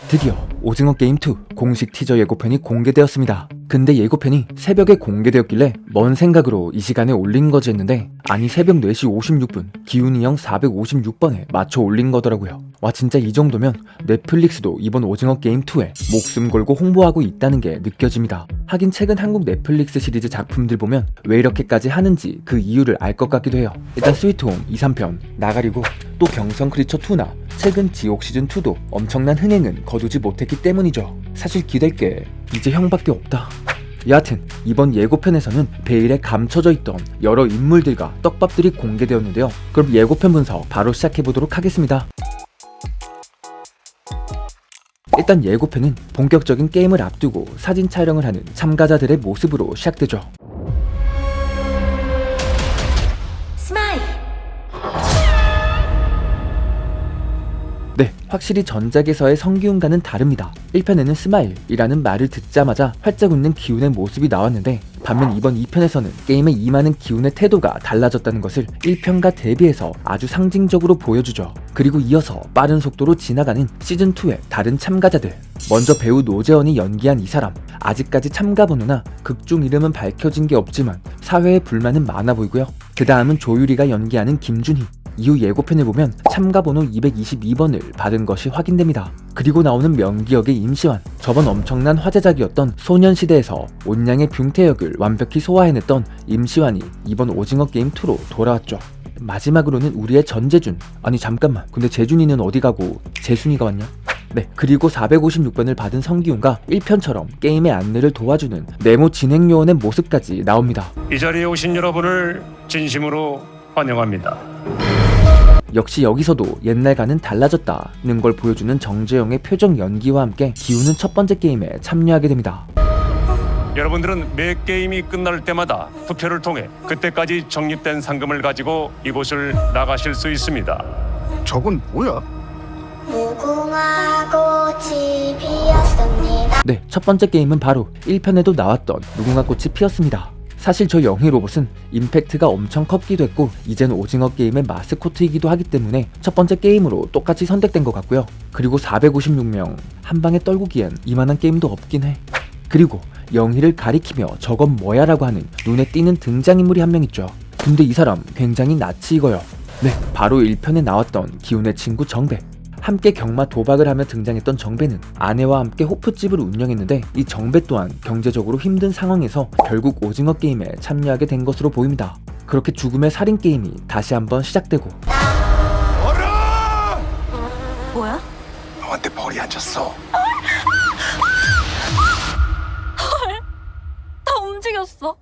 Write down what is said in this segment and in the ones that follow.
드디어 오징어 게임 2 공식 티저 예고편이 공개되었습니다. 근데 예고편이 새벽에 공개되었길래 뭔 생각으로 이 시간에 올린 거지 했는데 아니 새벽 4시 56분 기훈이 형 456번에 맞춰 올린 거더라고요. 와 진짜 이 정도면 넷플릭스도 이번 오징어 게임 2에 목숨 걸고 홍보하고 있다는 게 느껴집니다. 하긴 최근 한국 넷플릭스 시리즈 작품들 보면 왜 이렇게까지 하는지 그 이유를 알 것 같기도 해요. 일단 스위트홈 2, 3편 나가리고 또 경성 크리처 2나 최근 지옥 시즌2도 엄청난 흥행은 거두지 못했기 때문이죠. 사실 기댈 게 이제 형밖에 없다. 여하튼 이번 예고편에서는 베일에 감춰져 있던 여러 인물들과 떡밥들이 공개되었는데요. 그럼 예고편 분석 바로 시작해보도록 하겠습니다. 일단 예고편은 본격적인 게임을 앞두고 사진 촬영을 하는 참가자들의 모습으로 시작되죠. 네, 확실히 전작에서의 성기훈과는 다릅니다. 1편에는 스마일이라는 말을 듣자마자 활짝 웃는 기훈의 모습이 나왔는데 반면 이번 2편에서는 게임에 임하는 기훈의 태도가 달라졌다는 것을 1편과 대비해서 아주 상징적으로 보여주죠. 그리고 이어서 빠른 속도로 지나가는 시즌2의 다른 참가자들. 먼저 배우 노재원이 연기한 이 사람. 아직까지 참가 번호나 극중 이름은 밝혀진 게 없지만 사회에 불만은 많아 보이고요. 그 다음은 조유리가 연기하는 김준희. 이후 예고편을 보면 참가번호 222번을 받은 것이 확인됩니다. 그리고 나오는 명기역의 임시완, 저번 엄청난 화제작이었던 소년시대에서 온양의 뷰태 역을 완벽히 소화해냈던 임시완이 이번 오징어 게임 2로 돌아왔죠. 마지막으로는 우리의 전재준, 아니 잠깐만 근데 재준이는 어디 가고 재순이가 왔냐? 네, 그리고 456번을 받은 성기훈과 1편처럼 게임의 안내를 도와주는 네모 진행요원의 모습까지 나옵니다. 이 자리에 오신 여러분을 진심으로 환영합니다. 역시 여기서도 옛날과는 달라졌다는 걸 보여주는 정재영의 표정 연기와 함께 기훈은 첫 번째 게임에 참여하게 됩니다. 여러분들은 매 게임이 끝날 때마다 투표를 통해 그때까지 적립된 상금을 가지고 이곳을 나가실 수 있습니다. 저건 뭐야? 무궁화 꽃이 피었습니다. 네, 첫 번째 게임은 바로 1편에도 나왔던 무궁화 꽃이 피었습니다. 사실 저 영희 로봇은 임팩트가 엄청 컸기도 했고 이제는 오징어 게임의 마스코트이기도 하기 때문에 첫 번째 게임으로 똑같이 선택된 것 같고요. 그리고 456명 한방에 떨구기엔 이만한 게임도 없긴 해. 그리고 영희를 가리키며 저건 뭐야 라고 하는 눈에 띄는 등장인물이 한 명 있죠. 근데 이 사람 굉장히 낯이 익어요. 네, 바로 1편에 나왔던 기훈의 친구 정배. 함께 경마 도박을 하며 등장했던 정배는 아내와 함께 호프집을 운영했는데 이 정배 또한 경제적으로 힘든 상황에서 결국 오징어 게임에 참여하게 된 것으로 보입니다. 그렇게 죽음의 살인 게임이 다시 한번 시작되고 어라! 뭐야? 너한테 벌이 앉았어. 다 움직였어.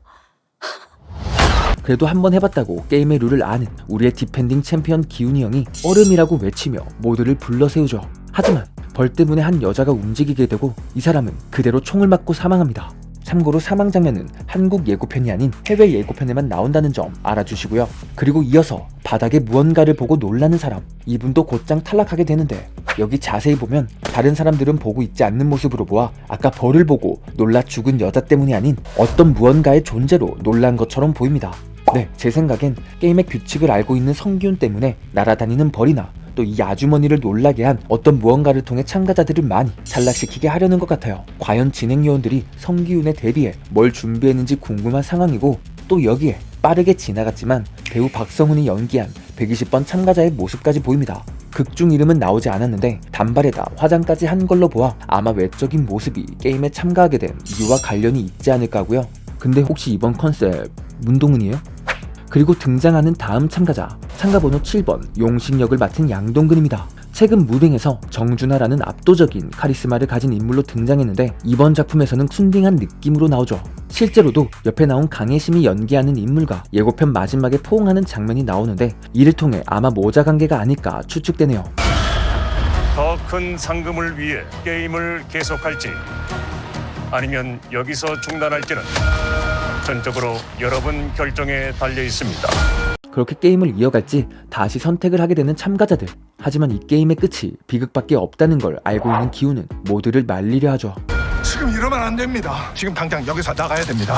그래도 한번 해봤다고 게임의 룰을 아는 우리의 디펜딩 챔피언 기훈이 형이 얼음이라고 외치며 모두를 불러세우죠. 하지만 벌 때문에 한 여자가 움직이게 되고 이 사람은 그대로 총을 맞고 사망합니다. 참고로 사망 장면은 한국 예고편이 아닌 해외 예고편에만 나온다는 점 알아주시고요. 그리고 이어서 바닥에 무언가를 보고 놀라는 사람, 이분도 곧장 탈락하게 되는데 여기 자세히 보면 다른 사람들은 보고 있지 않는 모습으로 보아 아까 벌을 보고 놀라 죽은 여자 때문이 아닌 어떤 무언가의 존재로 놀란 것처럼 보입니다. 네, 제 생각엔 게임의 규칙을 알고 있는 성기훈 때문에 날아다니는 벌이나 또 이 아주머니를 놀라게 한 어떤 무언가를 통해 참가자들을 많이 탈락시키게 하려는 것 같아요. 과연 진행요원들이 성기훈에 대비해 뭘 준비했는지 궁금한 상황이고 또 여기에 빠르게 지나갔지만 배우 박성훈이 연기한 120번 참가자의 모습까지 보입니다. 극중 이름은 나오지 않았는데 단발에다 화장까지 한 걸로 보아 아마 외적인 모습이 게임에 참가하게 된 이유와 관련이 있지 않을까 하고요. 근데 혹시 이번 컨셉 문동은이에요? 그리고 등장하는 다음 참가자, 참가번호 7번 용식 역을 맡은 양동근입니다. 최근 무빙에서 정준하라는 압도적인 카리스마를 가진 인물로 등장했는데 이번 작품에서는 순딩한 느낌으로 나오죠. 실제로도 옆에 나온 강혜심이 연기하는 인물과 예고편 마지막에 포옹하는 장면이 나오는데 이를 통해 아마 모자 관계가 아닐까 추측되네요. 더 큰 상금을 위해 게임을 계속할지 아니면 여기서 중단할지는 전적으로 여러분 결정에 달려 있습니다. 그렇게 게임을 이어갈지 다시 선택을 하게 되는 참가자들. 하지만 이 게임의 끝이 비극밖에 없다는 걸 알고 있는 기훈은 모두를 말리려 하죠. 지금 이러면 안 됩니다. 지금 당장 여기서 나가야 됩니다.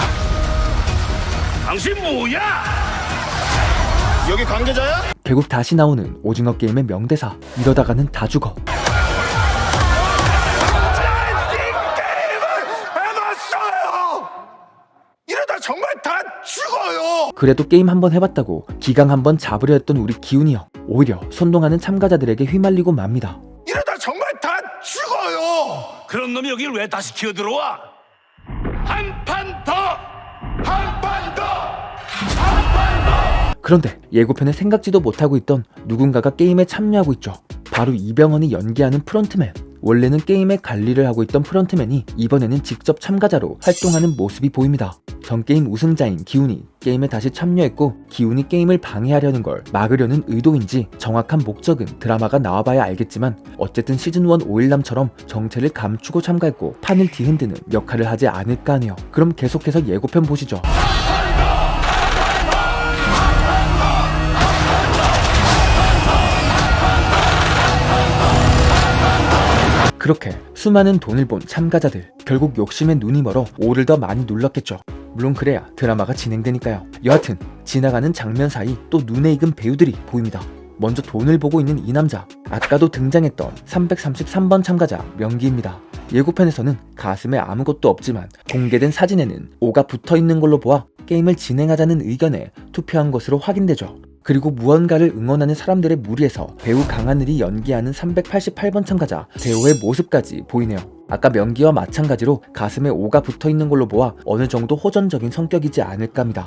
당신 뭐야? 여기 관계자야? 결국 다시 나오는 오징어 게임의 명대사. 이러다가는 다 죽어. 그래도 게임 한번 해봤다고 기강 한번 잡으려 했던 우리 기훈이 형, 오히려 선동하는 참가자들에게 휘말리고 맙니다. 이러다 정말 다 죽어요. 그런 놈이 여길 왜 다시 기어들어와? 한 판 더! 한 판 더! 한 판 더! 그런데 예고편에 생각지도 못하고 있던 누군가가 게임에 참여하고 있죠. 바로 이병헌이 연기하는 프론트맨. 원래는 게임의 관리를 하고 있던 프론트맨이 이번에는 직접 참가자로 활동하는 모습이 보입니다. 전 게임 우승자인 기훈이 게임에 다시 참여했고, 기훈이 게임을 방해하려는 걸 막으려는 의도인지 정확한 목적은 드라마가 나와봐야 알겠지만, 어쨌든 시즌1 오일남처럼 정체를 감추고 참가했고 판을 뒤흔드는 역할을 하지 않을까 하네요. 그럼 계속해서 예고편 보시죠. 그렇게 수많은 돈을 본 참가자들, 결국 욕심에 눈이 멀어 오를 더 많이 눌렀겠죠. 물론 그래야 드라마가 진행되니까요. 여하튼 지나가는 장면 사이 또 눈에 익은 배우들이 보입니다. 먼저 돈을 보고 있는 이 남자, 아까도 등장했던 333번 참가자 명기입니다. 예고편에서는 가슴에 아무것도 없지만 공개된 사진에는 O가 붙어있는 걸로 보아 게임을 진행하자는 의견에 투표한 것으로 확인되죠. 그리고 무언가를 응원하는 사람들의 무리에서 배우 강하늘이 연기하는 388번 참가자 대호의 모습까지 보이네요. 아까 명기와 마찬가지로 가슴에 O가 붙어있는 걸로 보아 어느 정도 호전적인 성격이지 않을까 합니다.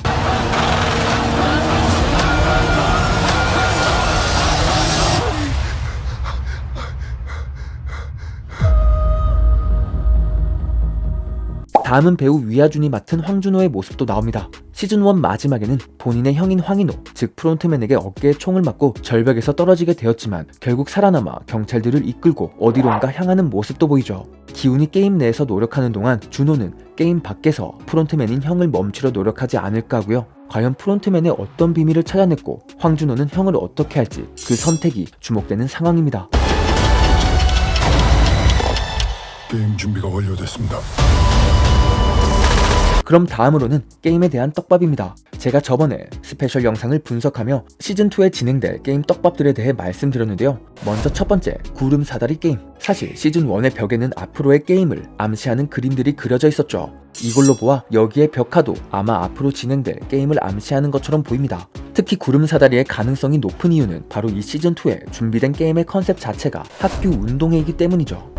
다음은 배우 위아준이 맡은 황준호의 모습도 나옵니다. 시즌1 마지막에는 본인의 형인 황인호, 즉 프론트맨에게 어깨에 총을 맞고 절벽에서 떨어지게 되었지만 결국 살아남아 경찰들을 이끌고 어디론가 향하는 모습도 보이죠. 기훈이 게임 내에서 노력하는 동안 준호는 게임 밖에서 프론트맨인 형을 멈추려 노력하지 않을까 하고요. 과연 프론트맨의 어떤 비밀을 찾아냈고 황준호는 형을 어떻게 할지 그 선택이 주목되는 상황입니다. 게임 준비가 완료됐습니다. 그럼 다음으로는 게임에 대한 떡밥입니다. 제가 저번에 스페셜 영상을 분석하며 시즌2에 진행될 게임 떡밥들에 대해 말씀드렸는데요. 먼저 첫 번째, 구름 사다리 게임. 사실 시즌1의 벽에는 앞으로의 게임을 암시하는 그림들이 그려져 있었죠. 이걸로 보아 여기에 벽화도 아마 앞으로 진행될 게임을 암시하는 것처럼 보입니다. 특히 구름 사다리의 가능성이 높은 이유는 바로 이 시즌2에 준비된 게임의 컨셉 자체가 학교 운동회이기 때문이죠.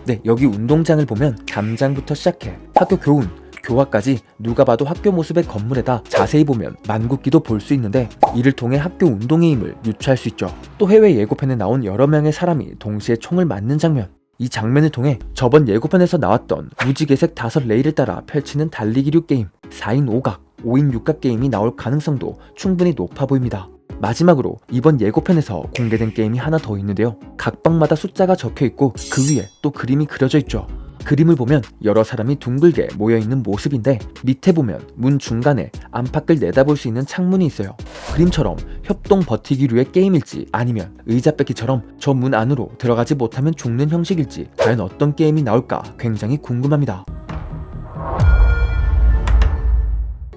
네, 여기 운동장을 보면 담장부터 시작해 학교 교훈, 교화까지 누가 봐도 학교 모습의 건물에다 자세히 보면 만국기도 볼 수 있는데, 이를 통해 학교 운동회임을 유추할 수 있죠. 또 해외 예고편에 나온 여러 명의 사람이 동시에 총을 맞는 장면, 이 장면을 통해 저번 예고편에서 나왔던 무지개색 5레일을 따라 펼치는 달리기류 게임, 4인 5각, 5인 6각 게임이 나올 가능성도 충분히 높아 보입니다. 마지막으로 이번 예고편에서 공개된 게임이 하나 더 있는데요. 각 방마다 숫자가 적혀있고 그 위에 또 그림이 그려져 있죠. 그림을 보면 여러 사람이 둥글게 모여있는 모습인데, 밑에 보면 문 중간에 안팎을 내다볼 수 있는 창문이 있어요. 그림처럼 협동 버티기류의 게임일지 아니면 의자 뺏기처럼 저 문 안으로 들어가지 못하면 죽는 형식일지 과연 어떤 게임이 나올까 굉장히 궁금합니다.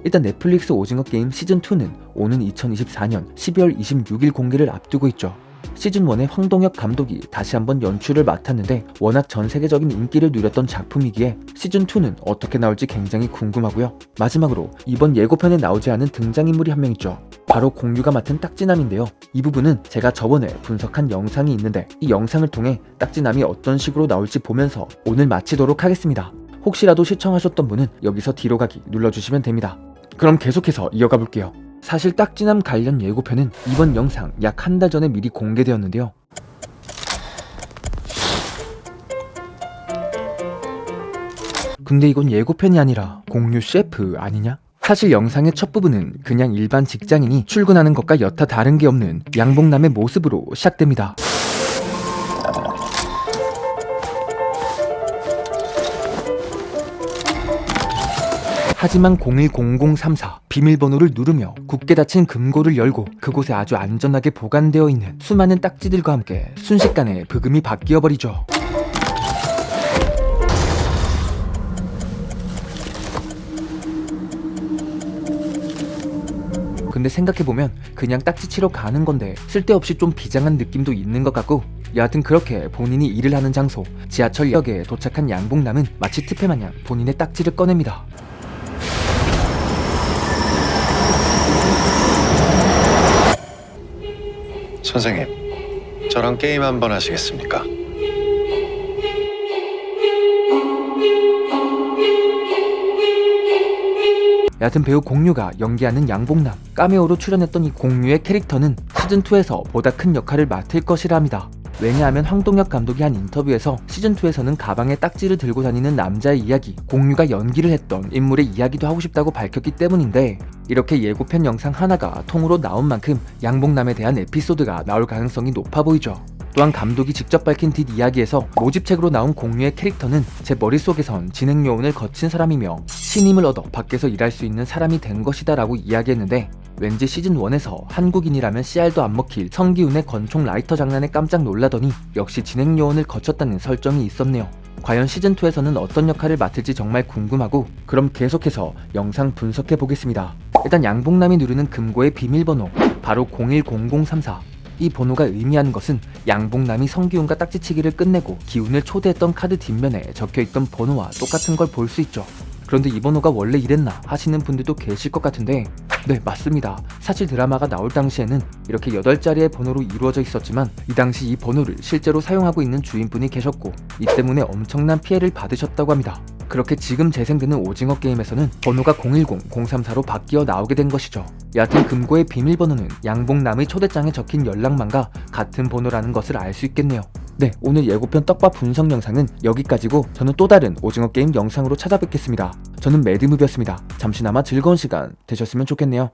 일단 넷플릭스 오징어 게임 시즌2는 오는 2024년 12월 26일 공개를 앞두고 있죠. 시즌1의 황동혁 감독이 다시 한번 연출을 맡았는데 워낙 전 세계적인 인기를 누렸던 작품이기에 시즌2는 어떻게 나올지 굉장히 궁금하고요. 마지막으로 이번 예고편에 나오지 않은 등장인물이 한 명 있죠. 바로 공유가 맡은 딱지남인데요. 이 부분은 제가 저번에 분석한 영상이 있는데, 이 영상을 통해 딱지남이 어떤 식으로 나올지 보면서 오늘 마치도록 하겠습니다. 혹시라도 시청하셨던 분은 여기서 뒤로 가기 눌러주시면 됩니다. 그럼 계속해서 이어가 볼게요. 사실 딱지남 관련 예고편은 이번 영상 약 한 달 전에 미리 공개되었는데요. 근데 이건 예고편이 아니라 공유 CF 아니냐? 사실 영상의 첫 부분은 그냥 일반 직장인이 출근하는 것과 여타 다른 게 없는 양봉남의 모습으로 시작됩니다. 하지만 010034 비밀번호를 누르며 굳게 닫힌 금고를 열고 그곳에 아주 안전하게 보관되어 있는 수많은 딱지들과 함께 순식간에 브금이 바뀌어버리죠. 근데 생각해보면 그냥 딱지 치러 가는 건데 쓸데없이 좀 비장한 느낌도 있는 것 같고, 여하튼 그렇게 본인이 일을 하는 장소 지하철역에 도착한 양봉남은 마치 특혜마냥 본인의 딱지를 꺼냅니다. 선생님, 저랑 게임 한번 하시겠습니까? 여하튼 배우 공유가 연기하는 양봉남, 카메오로 출연했던 이 공유의 캐릭터는 시즌2에서 보다 큰 역할을 맡을 것이라 합니다. 왜냐하면 황동혁 감독이 한 인터뷰에서 시즌2에서는 가방에 딱지를 들고 다니는 남자의 이야기, 공유가 연기를 했던 인물의 이야기도 하고 싶다고 밝혔기 때문인데, 이렇게 예고편 영상 하나가 통으로 나온 만큼 양봉남에 대한 에피소드가 나올 가능성이 높아 보이죠. 또한 감독이 직접 밝힌 뒷이야기에서 모집책으로 나온 공유의 캐릭터는 제 머릿속에선 진행요원을 거친 사람이며 신임을 얻어 밖에서 일할 수 있는 사람이 된 것이다 라고 이야기했는데, 왠지 시즌1에서 한국인이라면 씨알도 안 먹힐 성기훈의 권총 라이터 장난에 깜짝 놀라더니 역시 진행요원을 거쳤다는 설정이 있었네요. 과연 시즌2에서는 어떤 역할을 맡을지 정말 궁금하고, 그럼 계속해서 영상 분석해 보겠습니다. 일단 양봉남이 누르는 금고의 비밀번호 바로 010034. 이 번호가 의미하는 것은 양봉남이 성기훈과 딱지치기를 끝내고 기훈을 초대했던 카드 뒷면에 적혀있던 번호와 똑같은 걸 볼 수 있죠. 그런데 이 번호가 원래 이랬나 하시는 분들도 계실 것 같은데, 네, 맞습니다. 사실 드라마가 나올 당시에는 이렇게 8자리의 번호로 이루어져 있었지만 이 당시 이 번호를 실제로 사용하고 있는 주인분이 계셨고, 이 때문에 엄청난 피해를 받으셨다고 합니다. 그렇게 지금 재생되는 오징어 게임에서는 번호가 010, 034로 바뀌어 나오게 된 것이죠. 여하튼 금고의 비밀번호는 양봉남의 초대장에 적힌 연락망과 같은 번호라는 것을 알 수 있겠네요. 네, 오늘 예고편 떡밥 분석 영상은 여기까지고, 저는 또 다른 오징어 게임 영상으로 찾아뵙겠습니다. 저는 매드무비였습니다. 잠시나마 즐거운 시간 되셨으면 좋겠네요.